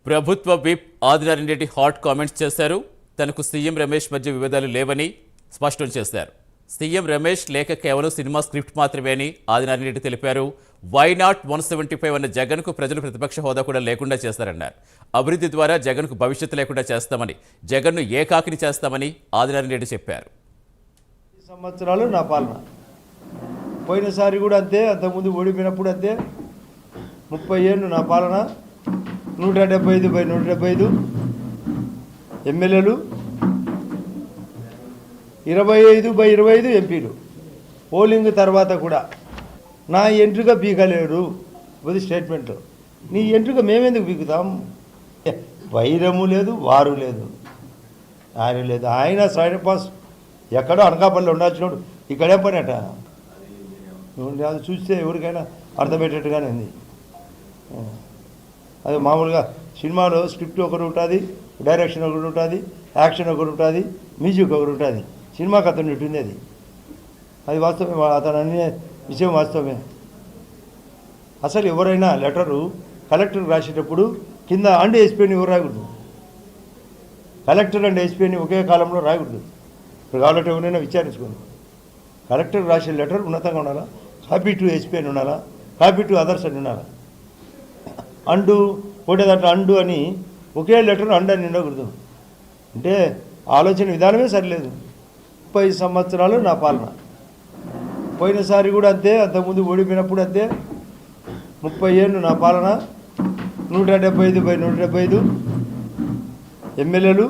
ప్రభుత్వ whip Adinarayana Reddy hot comments చేశారు. తనకు సీఎం రమేష్ మధ్య విభేదాలు లేవని స్పష్టం చేశారు. సీఎం రమేష్ లేఖ కేవలం సినిమా స్క్రిప్ట్ మాత్రమే అని ఆదినారాయణ రెడ్డి తెలిపారు. వై నాట్ 175 అన్న జగన్కు ప్రజలు ప్రతిపక్ష హోదా కూడా లేకుండా చేశారన్నారు. అభివృద్ధి ద్వారా జగన్కు భవిష్యత్తు లేకుండా చేస్తామని, జగన్ను ఏకాకిని చేస్తామని ఆదినారాయణ రెడ్డి చెప్పారు. సంవత్సరాలు నా పాలన, పోయినసారి కూడా అంతే, అంతకుముందు ఓడిపోయినప్పుడు అంతే. 30 ఏళ్ళు నా పాలన, 175/175 ఎమ్మెల్యేలు, 25/25 ఎంపీలు. పోలింగ్ తర్వాత కూడా నా ఎంట్రుక పీకలేడు. ఇది స్టేట్మెంట్. నీ ఎంట్రుక మేమెందుకు పీకుతాం? వైరము లేదు, వారు లేదు, ఆయన లేదు. ఆయన సైడ్ పాస్ ఎక్కడో అనకాపల్లి ఉండాల్సినోడు ఇక్కడే పని అట. అది చూస్తే ఎవరికైనా అర్థమయ్యేటట్టుగానే ఉంది. అది మామూలుగా సినిమాలో స్క్రిప్ట్ ఒకటి ఉంటుంది, డైరెక్షన్ ఒకటి ఉంటుంది, యాక్షన్ ఒకటి ఉంటుంది, మ్యూజిక్ ఒకటి ఉంటుంది. సినిమాకి అతను ఉంటుంది. అది వాస్తవమే, అతను అనే విషయం వాస్తవమే. అసలు ఎవరైనా లెటరు కలెక్టర్కి రాసేటప్పుడు కింద అండ్ ఎస్పీని ఎవరు రాయకూడదు. కలెక్టర్ అండ్ ఎస్పీని ఒకే కాలంలో రాయకూడదు. ఇప్పుడు కావాలంటే ఎవరైనా విచారించుకోండి. కలెక్టర్ రాసే లెటర్ ఉన్నతంగా ఉండాలా, కాపీ టు ఎస్పీ అని ఉండాలా, కాపీ టు అదర్స్ అని ఉండాలా. అండు ఒకటే దాంట్లో అండు అని ఒకే లెటర్ అండు అని ఉండకూడదు. అంటే ఆలోచన విధానమే సరిలేదు. 30 సంవత్సరాలు నా పాలన, పోయినసారి కూడా అంతే, అంతకుముందు ఓడిపోయినప్పుడు అంతే. 30 ఏళ్ళు నా పాలన, 175/175 ఎమ్మెల్యేలు,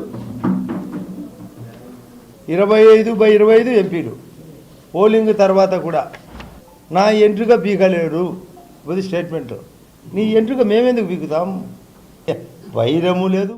25/25 ఎంపీలు. పోలింగ్ తర్వాత కూడా నా ఎంట్రుక పీకలేడు. ఇది స్టేట్మెంట్. నీ ఎంట్రుక మేమెందుకు పీకుతాం? వైరము లేదు.